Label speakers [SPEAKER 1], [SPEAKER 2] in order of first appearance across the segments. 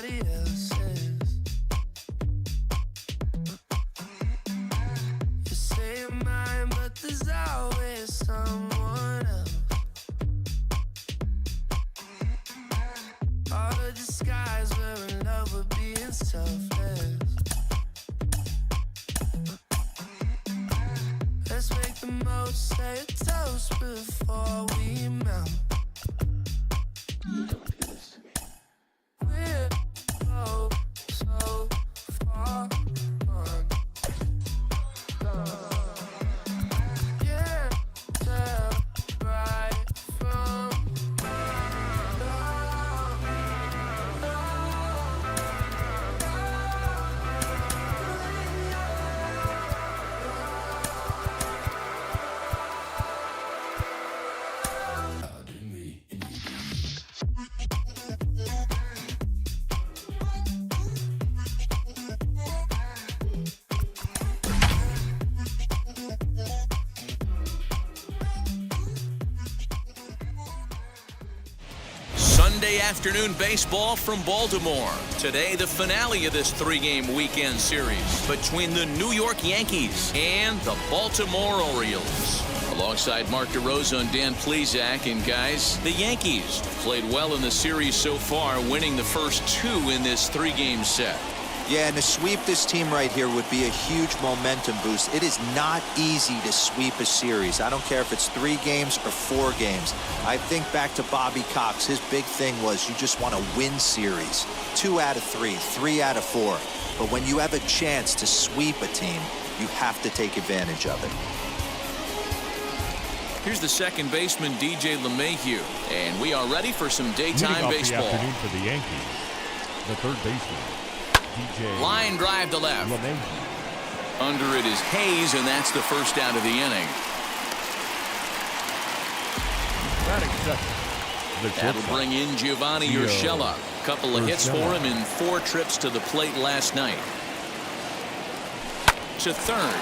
[SPEAKER 1] somebody else's. You say you're mine, but there's always someone else. All the disguise, we're in love with being selfless. Let's make the most, say a toast before we melt. We're so far gone. Can't tell right from
[SPEAKER 2] Sunday afternoon baseball from Baltimore. Today, the finale of this three-game weekend series between the New York Yankees and the Baltimore Orioles. Alongside Mark DeRosa and Dan Plesac, and guys, the Yankees played well in the series so far, winning the first two in this three-game set.
[SPEAKER 3] Yeah, and to sweep this team right here would be a huge momentum boost. It is not easy to sweep a series. I don't care if it's 3 games or 4 games. I think back to Bobby Cox. His big thing was you just want to win series. 2 out of 3, 3 out of 4. But when you have a chance to sweep a team, you have to take advantage of it.
[SPEAKER 2] Here's the second baseman, DJ LeMahieu, and we are ready for some daytime baseball.
[SPEAKER 4] The afternoon for the Yankees, the third baseman, DJ.
[SPEAKER 2] Line drive to left. Under it is Hayes, and that's the first out of the inning. That'll bring in Giovanni Urshela. Couple of hits for him in 4 trips to the plate last night. To third.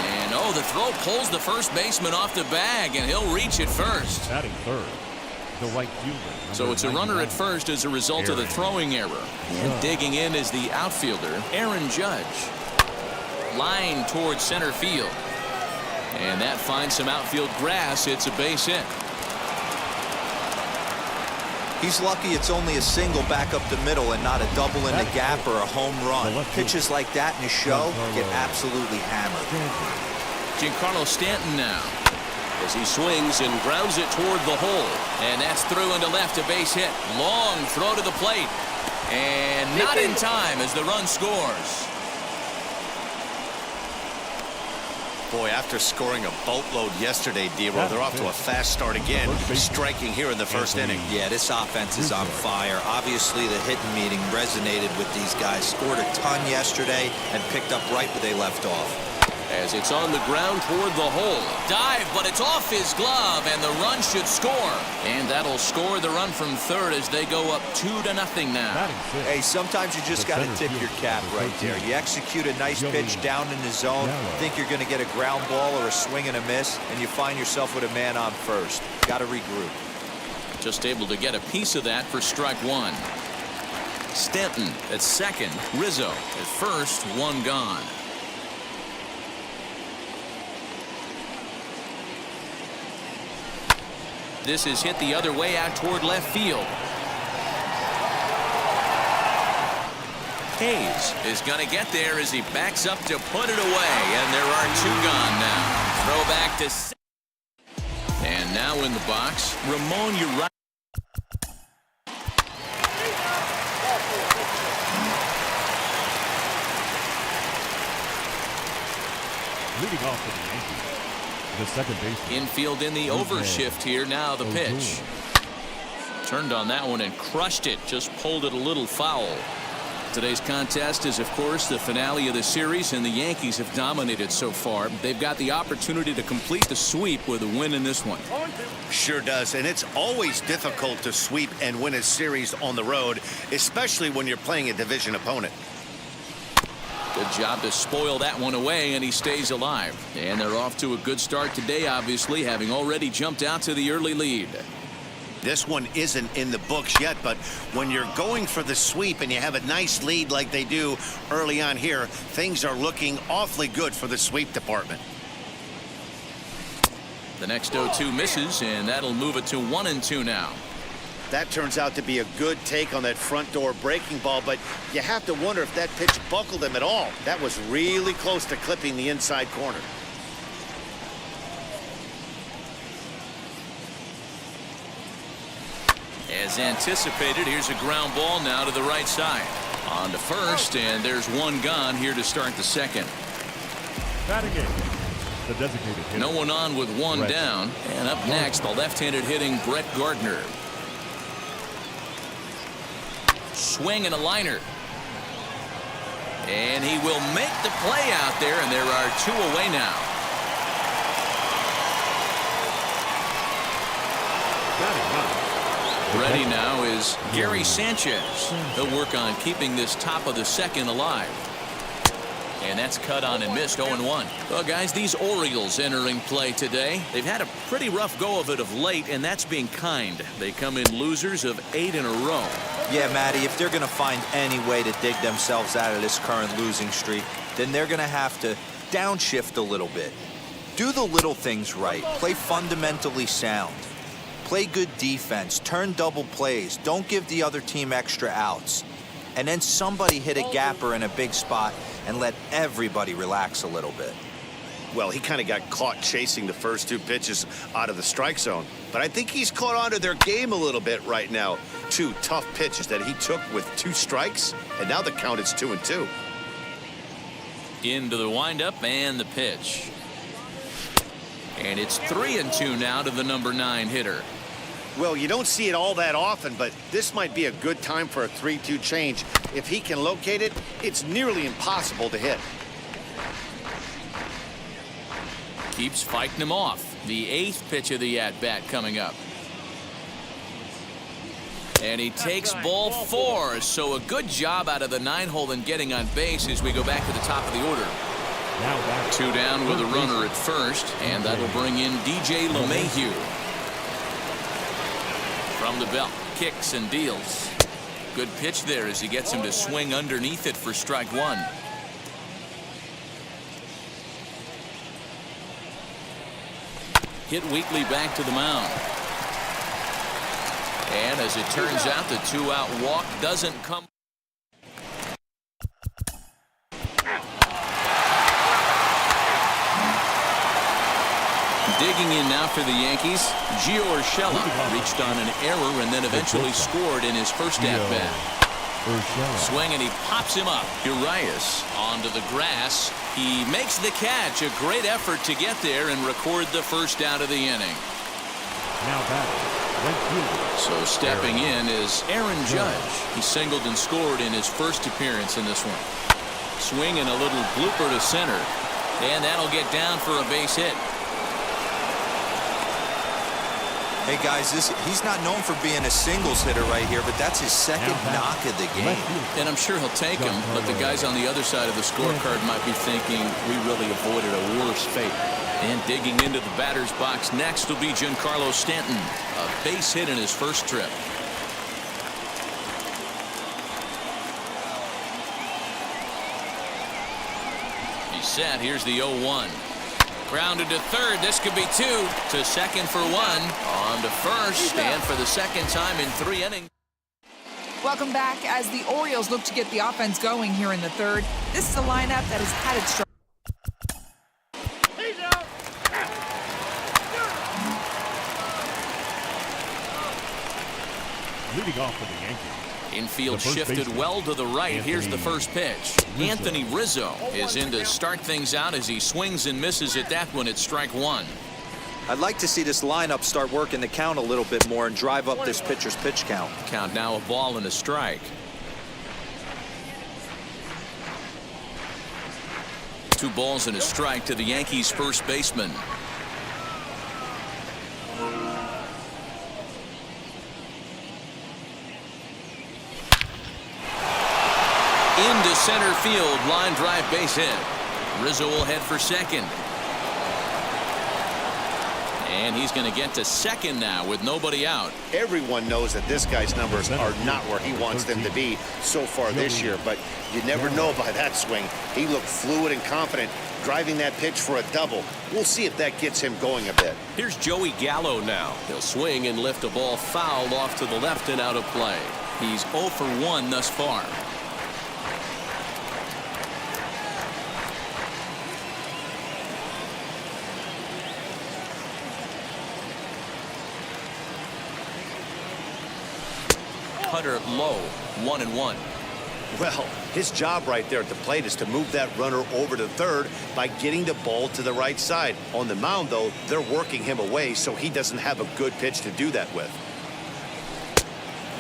[SPEAKER 2] And oh, the throw pulls the first baseman off the bag, and he'll reach it first.
[SPEAKER 4] Batting third, the right fielder.
[SPEAKER 2] So it's a runner at first as a result of the throwing error. And digging in is the outfielder, Aaron Judge. Line towards center field. And that finds some outfield grass. It's a base hit.
[SPEAKER 3] He's lucky it's only a single back up the middle and not a double in the gap or a home run. Pitches like that in a show get absolutely hammered.
[SPEAKER 2] Giancarlo Stanton now, as he swings and grounds it toward the hole. And that's through into left, a base hit. Long throw to the plate. And not in time as the run scores.
[SPEAKER 5] Boy, after scoring a boatload yesterday, D-Roll, they're off to a fast start again, striking here in the first inning.
[SPEAKER 3] Yeah, this offense is on fire. Obviously, the hitting meeting resonated with these guys. Scored a ton yesterday and picked up right where they left off.
[SPEAKER 2] As it's on the ground toward the hole. Dive, but it's off his glove, and the run should score. And that'll score the run from third as they go up 2-0 now.
[SPEAKER 3] Hey, sometimes you just got to tip your cap right there. You execute a nice pitch down in the zone, think you're going to get a ground ball or a swing and a miss, and you find yourself with a man on first. Got to regroup.
[SPEAKER 2] Just able to get a piece of that for strike one. Stanton at second. Rizzo at first. One gone. This is hit the other way out toward left field. Hayes is going to get there as he backs up to put it away, and there are 2 gone now. Throw back to second. And now in the box, Ramon Urias.
[SPEAKER 4] Leading off for the Yankees, the second baseman.
[SPEAKER 2] Infield in the overshift here. Now the pitch. Turned on that one and crushed it. Just pulled it a little foul. Today's contest is, of course, the finale of the series, and the Yankees have dominated so far. They've got the opportunity to complete the sweep with a win in this one.
[SPEAKER 5] Sure does, and it's always difficult to sweep and win a series on the road, especially when you're playing a division opponent.
[SPEAKER 2] Good job to spoil that one away, and he stays alive. And they're off to a good start today, obviously, having already jumped out to the early lead.
[SPEAKER 5] This one isn't in the books yet, but when you're going for the sweep and you have a nice lead like they do early on here, things are looking awfully good for the sweep department.
[SPEAKER 2] The next 0-2 misses, and that'll move it to 1-2 now.
[SPEAKER 5] That turns out to be a good take on that front door breaking ball, but you have to wonder if that pitch buckled him at all. That was really close to clipping the inside corner.
[SPEAKER 2] As anticipated, here's a ground ball now to the right side. On to first, and there's one gone here to start the second.
[SPEAKER 4] Batting in, the designated hitter.
[SPEAKER 2] No one on with one
[SPEAKER 4] Brett.
[SPEAKER 2] down. And up next, the left-handed hitting Brett Gardner. Swing and a liner. And he will make the play out there, and there are two away now.
[SPEAKER 4] Batting ninth.
[SPEAKER 2] Ready now is Gary Sanchez. He'll work on keeping this top of the second alive. And that's cut on and missed 0-1. Well, guys, these Orioles entering play today. They've had a pretty rough go of it of late, and that's being kind. They come in losers of 8 in a row.
[SPEAKER 3] Yeah, Matty, if they're going to find any way to dig themselves out of this current losing streak, then they're going to have to downshift a little bit. Do the little things right. Play fundamentally sound. Play good defense. Turn double plays. Don't give the other team extra outs. And then somebody hit a gapper in a big spot and let everybody relax a little bit.
[SPEAKER 5] Well, he kind of got caught chasing the first two pitches out of the strike zone. But I think he's caught on to their game a little bit right now. 2 tough pitches that he took with 2 strikes, and now the count is 2-2.
[SPEAKER 2] Into the windup and the pitch. And it's 3-2 now to the number 9 hitter.
[SPEAKER 5] Well, you don't see it all that often, but this might be a good time for a 3-2 change. If he can locate it, it's nearly impossible to hit.
[SPEAKER 2] Keeps fighting him off. The 8th pitch of the at-bat coming up. And he takes ball 4. So a good job out of the 9-hole in getting on base as we go back to the top of the order.
[SPEAKER 4] Now back.
[SPEAKER 2] 2 down with a runner at first, and that'll bring in DJ LeMahieu. From the belt, kicks and deals. Good pitch there as he gets him to swing underneath it for strike 1. Hit weakly back to the mound. And as it turns out, the 2-out walk doesn't come. Digging in now for the Yankees, Gio Urshela reached on an error and then eventually scored in his first at-bat. Swing and he pops him up. Urias onto the grass. He makes the catch. A great effort to get there and record the first out of the inning.
[SPEAKER 4] Now back.
[SPEAKER 2] So stepping in is Aaron Judge. He singled and scored in his first appearance in this one. Swing and a little blooper to center. And that'll get down for a base hit.
[SPEAKER 3] Hey, guys, he's not known for being a singles hitter right here, but that's his second knock of the game.
[SPEAKER 2] And I'm sure he'll take him, but the guys on the other side of the scorecard might be thinking we really avoided a worse fate. And digging into the batter's box next will be Giancarlo Stanton. A base hit in his first trip. He's set. Here's the 0-1. Grounded to third. This could be 2. To second for 1. On to first. And for the second time in 3 innings.
[SPEAKER 6] Welcome back as the Orioles look to get the offense going here in the third. This is a lineup that has had its struggle.
[SPEAKER 4] Leading off for the Yankees.
[SPEAKER 2] Infield
[SPEAKER 4] The first
[SPEAKER 2] shifted
[SPEAKER 4] baseman,
[SPEAKER 2] well to the right. Here's the
[SPEAKER 4] Anthony
[SPEAKER 2] first pitch.
[SPEAKER 4] Rizzo.
[SPEAKER 2] Anthony Rizzo is in to start things out as he swings and misses at that one at strike 1.
[SPEAKER 3] I'd like to see this lineup start working the count a little bit more and drive up this pitcher's pitch count.
[SPEAKER 2] Count now a ball and a strike. 2 balls and a strike to the Yankees first baseman. Into center field, line drive base hit. Rizzo will head for second. And he's going to get to second now with nobody out.
[SPEAKER 5] Everyone knows that this guy's numbers are not where he wants them to be so far this year, but you never know by that swing. He looked fluid and confident, driving that pitch for a double. We'll see if that gets him going a bit.
[SPEAKER 7] Here's Joey Gallo now. He'll swing and lift a ball foul off to the left and out of play.
[SPEAKER 2] He's 0 for 1 thus far. Cutter low, 1-1.
[SPEAKER 5] Well, his job right there at the plate is to move that runner over to third by getting the ball to the right side. On the mound, though, they're working him away so he doesn't have a good pitch to do that with.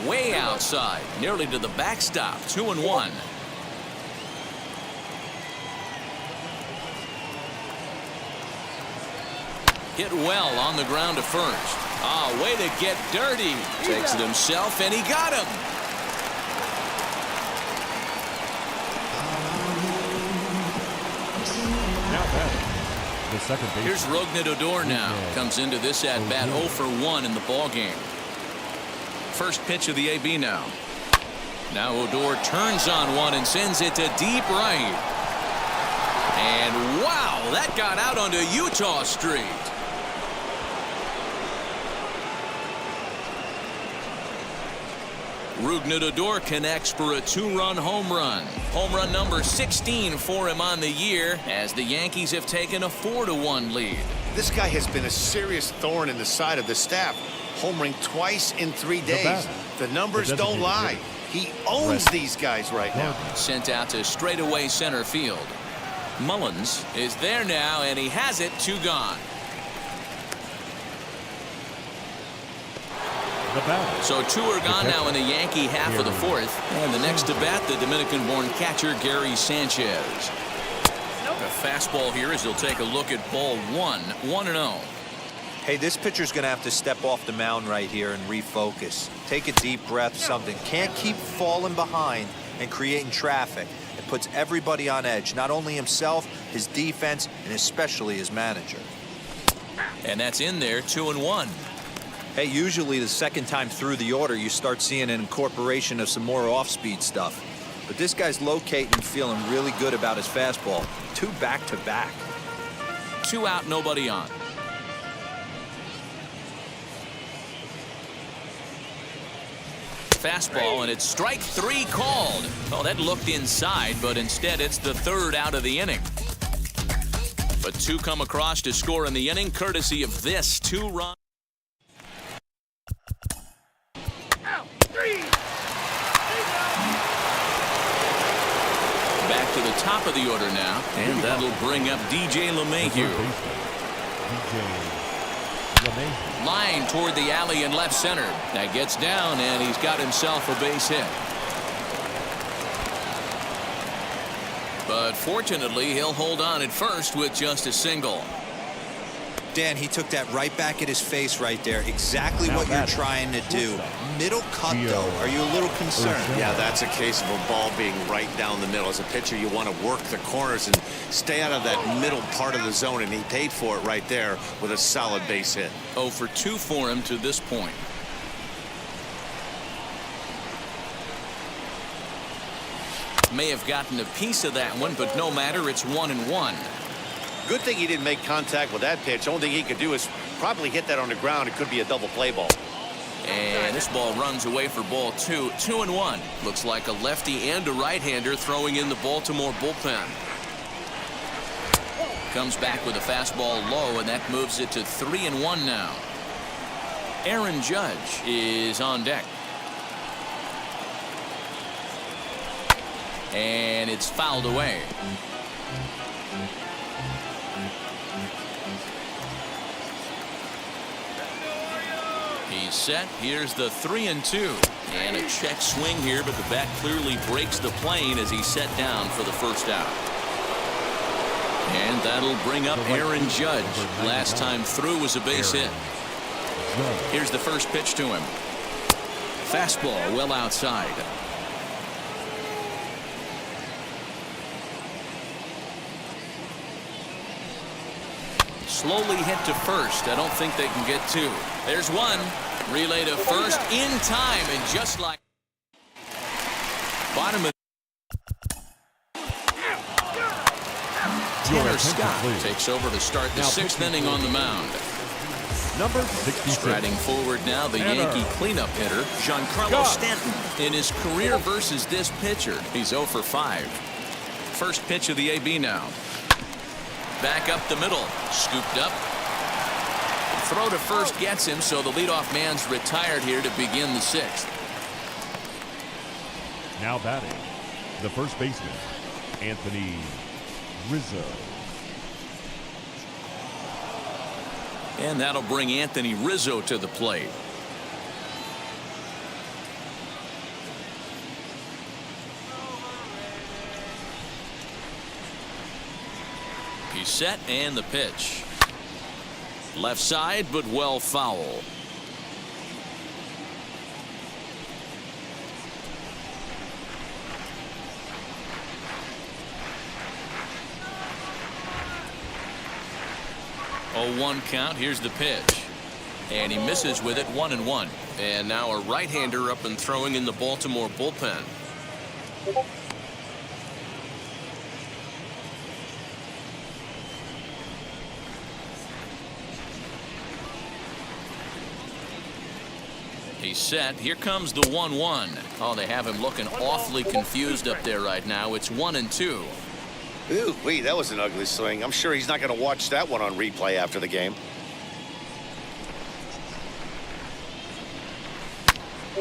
[SPEAKER 2] Way outside, nearly to the backstop, 2-1. Hit well on the ground to first. Ah, way to get dirty. Takes it himself, and he got him.
[SPEAKER 4] Now batting, the second baseman.
[SPEAKER 2] Here's Rougned Odor now. Comes into this at-bat 0 for 1 in the ballgame. First pitch of the AB now. Now Odor turns on one and sends it to deep right. And wow, that got out onto Utah Street. Rougned Odor connects for a 2-run home run. Home run number 16 for him on the year as the Yankees have taken a 4-1 lead.
[SPEAKER 5] This guy has been a serious thorn in the side of the staff, homering twice in 3 days. The numbers don't lie. He owns these guys right now.
[SPEAKER 2] Sent out to straightaway center field. Mullins is there now, and he has it, 2 gone. So 2 are gone now in the Yankee half of the 4th. And the next to bat, the Dominican-born catcher Gary Sanchez. A fastball here as he'll take a look at ball 1, 1-0.
[SPEAKER 3] Hey, this pitcher's going to have to step off the mound right here and refocus. Take a deep breath, something. Can't keep falling behind and creating traffic. It puts everybody on edge, not only himself, his defense, and especially his manager.
[SPEAKER 2] And that's in there, 2-1.
[SPEAKER 3] Hey, usually the second time through the order, you start seeing an incorporation of some more off-speed stuff. But this guy's locating and feeling really good about his fastball. 2 back-to-back.
[SPEAKER 2] 2 out, nobody on. Fastball, and it's strike 3 called. Oh, that looked inside, but instead it's the 3rd out of the inning. But 2 come across to score in the inning, courtesy of this 2-run. Back to the top of the order now, and that'll bring up DJ LeMahieu. Line toward the alley in left center. That gets down, and he's got himself a base hit. But fortunately, he'll hold on at first with just a single.
[SPEAKER 3] Dan, he took that right back at his face right there. Exactly what you're trying to do. Middle cut, though. Are you a little concerned?
[SPEAKER 5] Yeah, that's a case of a ball being right down the middle. As a pitcher, you want to work the corners and stay out of that middle part of the zone, and he paid for it right there with a solid base hit.
[SPEAKER 2] 0 for 2 for him to this point. May have gotten a piece of that one, but no matter, it's 1-1.
[SPEAKER 5] Good thing he didn't make contact with that pitch. Only thing he could do is probably hit that on the ground. It could be a double play ball.
[SPEAKER 2] And this ball runs away for ball 2. 2-1. Looks like a lefty and a right-hander throwing in the Baltimore bullpen. Comes back with a fastball low, and that moves it to 3-1 now. Aaron Judge is on deck. And it's fouled away. He's set. Here's the 3-2. And a check swing here, but the bat clearly breaks the plane as he's set down for the first out. And that'll bring up Aaron Judge. Last time through was a base hit. Here's the first pitch to him. Fastball well outside. slowly hit to first. I don't think they can get two. There's one. Relay to first in time, and just like bottom of Tanner Scott takes over to start the sixth inning on the mound.
[SPEAKER 4] Number 66.
[SPEAKER 2] Striding forward now, the Yankee cleanup hitter, Giancarlo Stanton. In his career versus this pitcher, he's 0 for 5. First pitch of the AB now. Back up the middle, scooped up. Throw to first gets him, so the leadoff man's retired here to begin the sixth.
[SPEAKER 4] Now batting, the first baseman, Anthony Rizzo.
[SPEAKER 2] And that'll bring Anthony Rizzo to the plate. He's set, and the pitch. Left side, but well foul. Oh, 1 count. Here's the pitch. And he misses with it, 1-1.
[SPEAKER 7] And now a right-hander up and throwing in the Baltimore bullpen.
[SPEAKER 2] He's set. Here comes the 1-1. Oh, they have him looking awfully confused up there right now. It's 1-2.
[SPEAKER 5] Ooh, wait, that was an ugly swing. I'm sure he's not going to watch that one on replay after the game.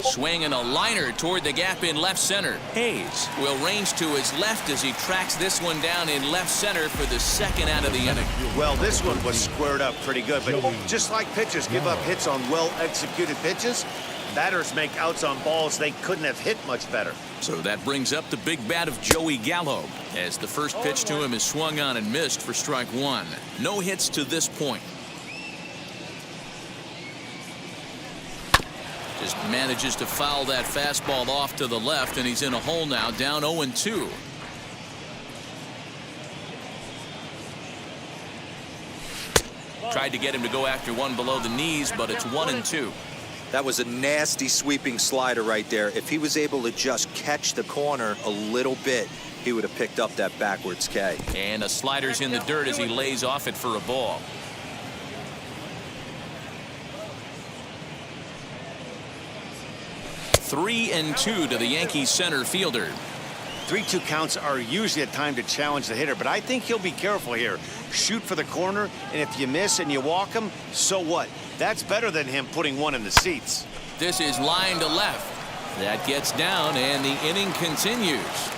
[SPEAKER 2] Swinging a liner toward the gap in left center. Hayes will range to his left as he tracks this one down in left center for the second out of the inning.
[SPEAKER 5] Well, this one was squared up pretty good, but just like pitchers give up hits on well-executed pitches, batters make outs on balls they couldn't have hit much better.
[SPEAKER 2] So that brings up the big bat of Joey Gallo, as the first pitch to him is swung on and missed for strike one. No hits to this point. Just manages to foul that fastball off to the left, and he's in a hole now, down 0-2. Tried to get him to go after one below the knees, but it's 1-2.
[SPEAKER 3] That was a nasty sweeping slider right there. If he was able to just catch the corner a little bit, he would have picked up that backwards K.
[SPEAKER 2] And a slider's in the dirt as he lays off it for a ball. Three and 2 to the Yankees center fielder.
[SPEAKER 5] 3-2 counts are usually a time to challenge the hitter, but I think he'll be careful here. Shoot for the corner, and if you miss and you walk him, so what? That's better than him putting one in the seats.
[SPEAKER 2] This is line to left. That gets down, and the inning continues.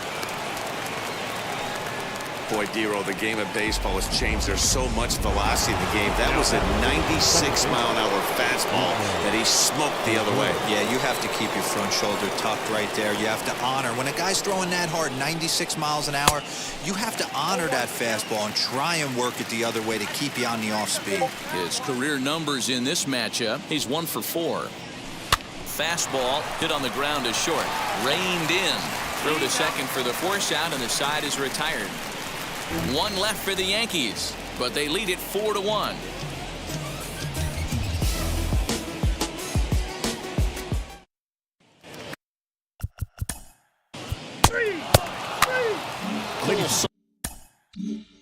[SPEAKER 5] Boy, Dero, the game of baseball has changed. There's so much velocity in the game. That was a 96-mile-an-hour fastball that he smoked the other way.
[SPEAKER 3] Yeah, you have to keep your front shoulder tucked right there. You have to honor. When a guy's throwing that hard, 96 miles an hour, you have to honor that fastball and try and work it the other way to keep you on the off speed.
[SPEAKER 2] His career numbers in this matchup, he's 1 for 4. Fastball hit on the ground is short. Reined in. Throw to second for the force out, and the side is retired. One left for the Yankees, but they lead it 4-1.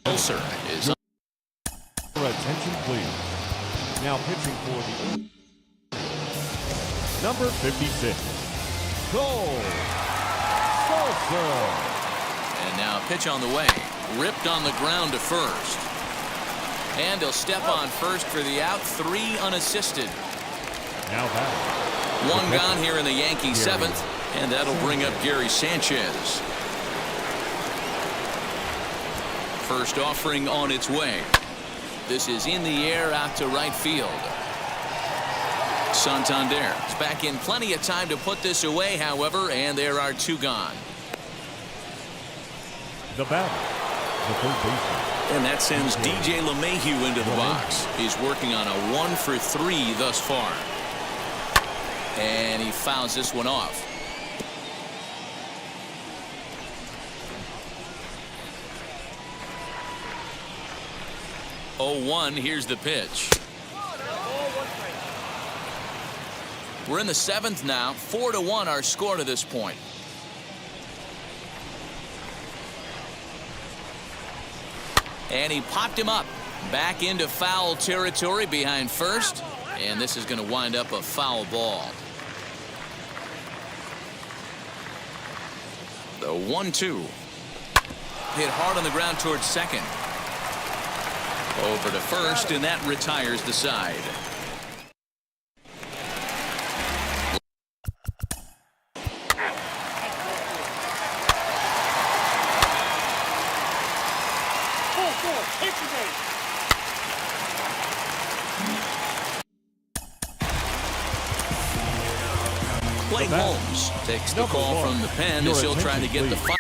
[SPEAKER 2] Closer is up.
[SPEAKER 4] Attention, please. Now pitching for the number 56. Cole Salsa.
[SPEAKER 2] And now a pitch on the way. Ripped on the ground to first. And he'll step on first for the out. 3 unassisted.
[SPEAKER 4] Now back.
[SPEAKER 2] One gone here in the Yankee seventh. And that'll bring up Gary Sanchez. First offering on its way. This is in the air out to right field. Santander is back in plenty of time to put this away, however, and there are 2 gone.
[SPEAKER 4] The batter, the third baseman.
[SPEAKER 2] And that sends DJ LeMahieu into the box. He's working on a 1 for 3 thus far. And he fouls this one off. 0-1. Here's the pitch. We're in the 7th now. 4-1 our score to this point. And he popped him up. Back into foul territory behind first. And this is going to wind up a foul ball. The 1-2. Hit hard on the ground towards second. Over to first, and that retires the side. Blake Holmes takes the call from the pen as he'll try to get the fire.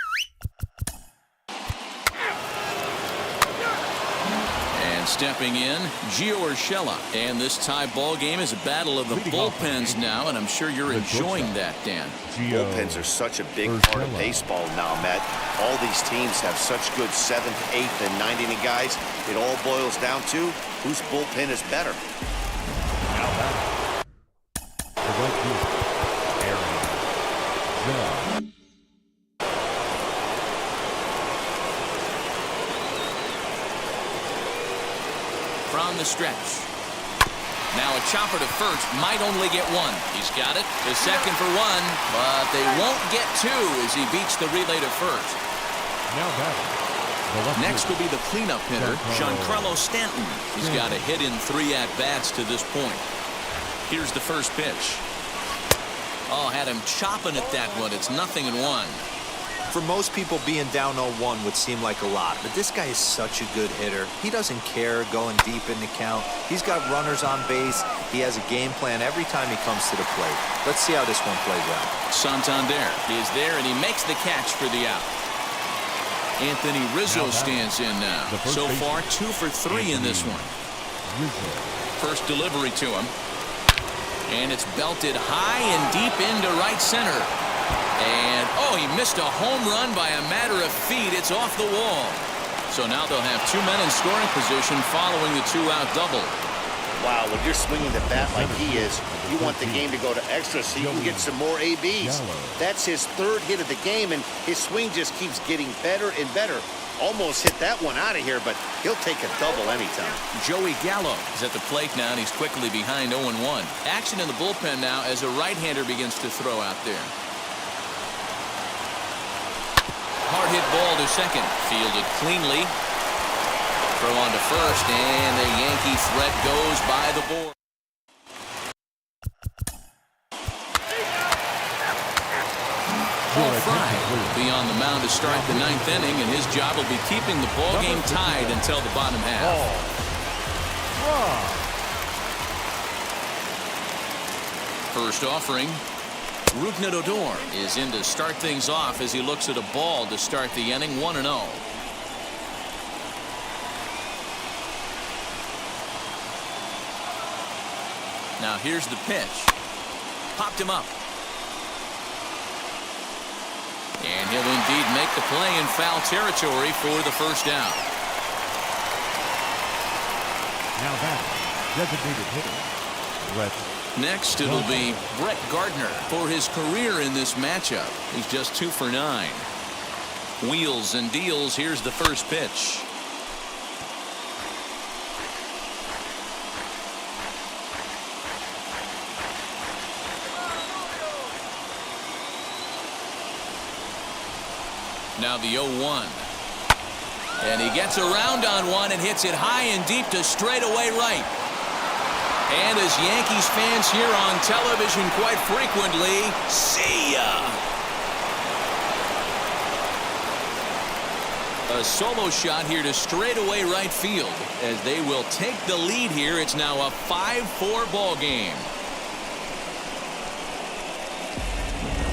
[SPEAKER 2] And stepping in, Gio Urshela. And this tie ball game is a battle of the bullpens now, and I'm sure you're enjoying that, Dan.
[SPEAKER 5] Bullpens are such a big part of baseball now, Matt. All these teams have such good 7th, 8th, and 9th inning guys. It all boils down to whose bullpen is better.
[SPEAKER 2] From the stretch. Now a chopper to first, might only get one. He's got it. The second for one, but they won't get two as he beats the relay to first. Next will be the cleanup hitter, Giancarlo Stanton. He's got a hit in 3 at-bats to this point. Here's the first pitch. Oh, had him chopping at that one. It's 0-1.
[SPEAKER 3] For most people, being down 0-1 would seem like a lot, but this guy is such a good hitter. He doesn't care going deep in the count. He's got runners on base. He has a game plan every time he comes to the plate. Let's see how this one plays out.
[SPEAKER 2] Santander is there, and he makes the catch for the out. Anthony Rizzo stands in now. So far, 2 for 3 in this one. First delivery to him. And it's belted high and deep into right center. And, oh, he missed a home run by a matter of feet. It's off the wall. So now they'll have 2 men in scoring position following the 2-out double.
[SPEAKER 5] Wow, when you're swinging the bat like he is, you want the game to go to extra so you can get some more ABs. That's his 3rd hit of the game, and his swing just keeps getting better and better. Almost hit that one out of here, but he'll take a double anytime.
[SPEAKER 2] Joey Gallo is at the plate now, and he's quickly behind 0-1. Action in the bullpen now as a right-hander begins to throw out there. Hard hit ball to second. Fielded cleanly. Throw on to first, and the Yankee threat goes by the board. Paul Fry will be on the mound to start the 9th inning, and his job will be keeping the ball game tied until the bottom half. First offering. Rougned Odor is in to start things off as he looks at a ball to start the inning. 1-0. Now here's the pitch. Popped him up. And he'll indeed make the play in foul territory for the first down.
[SPEAKER 4] Now that designated hitter, Brett.
[SPEAKER 2] Next, it'll be Brett Gardner for his career in this matchup. He's just 2 for 9. Wheels and deals. Here's the first pitch. Now the 0-1. And he gets around on one and hits it high and deep to straightaway right. And as Yankees fans hear on television quite frequently, see ya! A solo shot here to straightaway right field. As they will take the lead here, it's now a 5-4 ball game.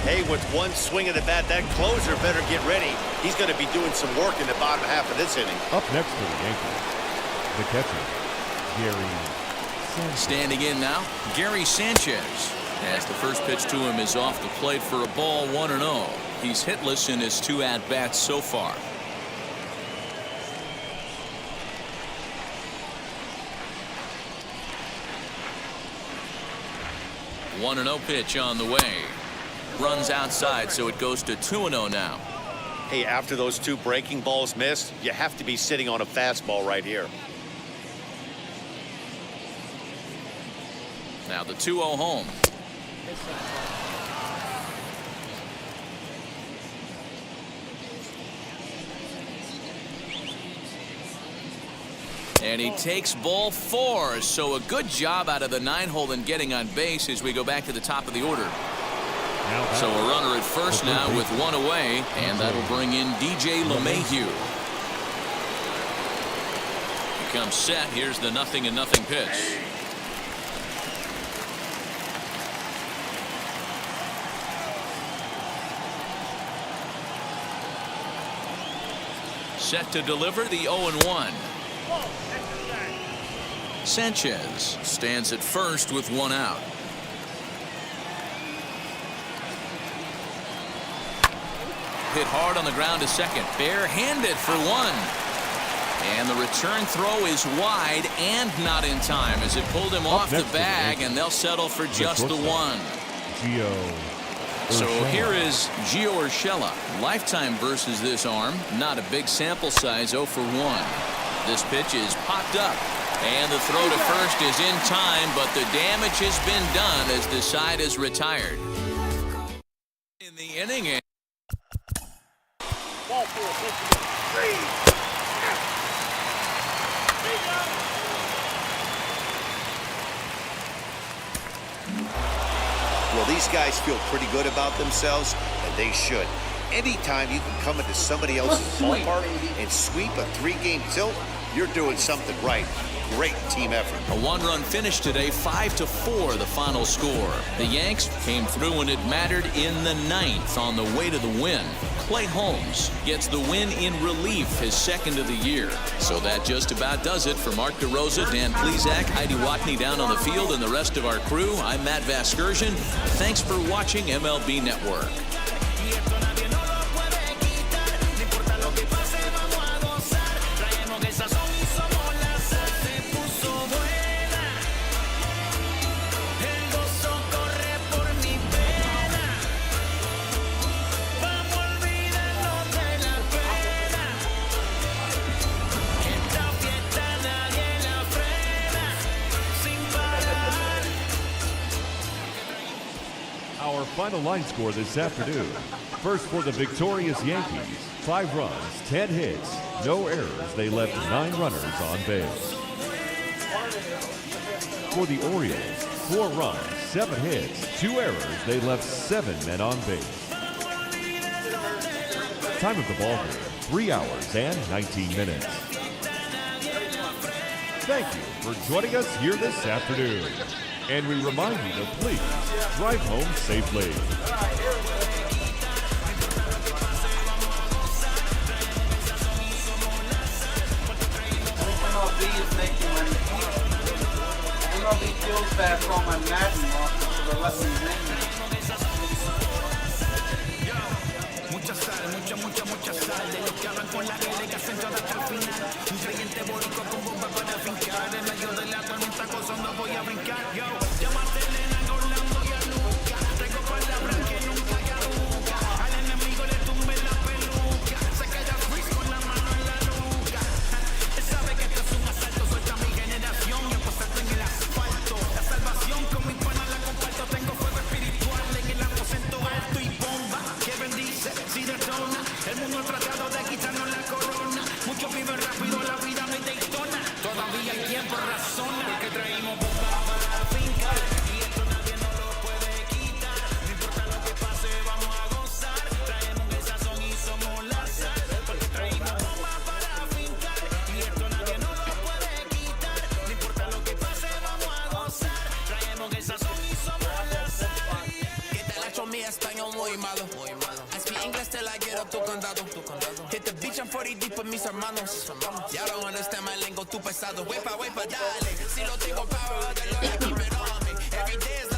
[SPEAKER 5] Hey, with one swing of the bat, that closer better get ready. He's going to be doing some work in the bottom half of this inning.
[SPEAKER 4] Up next for the Yankees, the catcher, Gary Sanchez.
[SPEAKER 2] Standing in now, Gary Sanchez. As the first pitch to him is off the plate for a ball, 1-0. He's hitless in his 2 at-bats so far. 1-0 pitch on the way. Runs outside, so it goes to 2-0 now.
[SPEAKER 5] Hey, after those two breaking balls missed, you have to be sitting on a fastball right here.
[SPEAKER 2] Now the 2-0 home. And he takes ball 4. So a good job out of the 9-hole in getting on base as we go back to the top of the order. So a runner at first now with 1 away, and that'll bring in DJ LeMahieu. He comes set. Here's the 0-0 pitch. Set to deliver the 0-1. Sanchez stands at first with 1 out. Hit hard on the ground to second. Barehanded for 1. And the return throw is wide and not in time as it pulled him off the bag, and they'll settle for just the 1. So here is Gio Urshela. Lifetime versus this arm. Not a big sample size, 0 for 1. This pitch is popped up. And the throw to first is in time, but the damage has been done as the side is retired. In the inning.
[SPEAKER 5] Well, these guys feel pretty good about themselves, and they should. Anytime you can come into somebody else's ballpark and sweep a 3-game tilt, you're doing something right. Great team effort.
[SPEAKER 2] A 1-run finish today, 5-4 the final score. The Yanks came through when it mattered in the 9th on the way to the win. Clay Holmes gets the win in relief, his 2nd of the year. So that just about does it for Mark DeRosa, Dan Plesac, Heidi Watney down on the field, and the rest of our crew. I'm Matt Vasgersian. Thanks for watching MLB Network.
[SPEAKER 4] Our final line score this afternoon. First for the victorious Yankees, 5 runs, 10 hits, no errors. They left 9 runners on base. For the Orioles, 4 runs, 7 hits, 2 errors. They left 7 men on base. Time of the ball game, 3 hours and 19 minutes. Thank you for joining us here this afternoon. And we remind you to please drive home safely.
[SPEAKER 8] MLB is making money. MLB feels bad for all my Madden losses, so they're letting me win. Mucha sal, de los que hablan con la que centrada hasta el final. Un creyente boricua con bomba para fincar. En medio de la tormenta gozando voy a brincar. Yo, llámate Elena, Orlando y a Luca. Tengo palabras que nunca caduca. Al enemigo le tumbe la peluca. Se queda freeze con la mano en la nuca. Él sabe que esto es un asalto. Suelta mi generación y apostate en el asfalto. La salvación con mi pana la comparto. Tengo fuego espiritual en el aposento alto y bomba que bendice si detona. El mundo ha tratado de quitarnos la corona. Muchos viven rápido, la vida no hay Daytona. Todavía hay tiempo, razona. Porque traímos bomba para la finca. Y esto nadie nos lo puede quitar. No importa lo que pase, vamos a gozar. Traemos el sazón y somos la sal. Porque traímos bomba para la finca. Y esto nadie nos lo puede quitar. No importa lo que pase, vamos a gozar. Traemos el sazón y somos la sal. ¿Qué tal hecho mi español muy malo? I speak English till I get up to condado. Hit the beach, I'm 40 deep with mis hermanos. Y'all don't understand my lingo, too pesado. Wepa, dale. Si lo tengo power, then Lord, I keep it on me. Every day is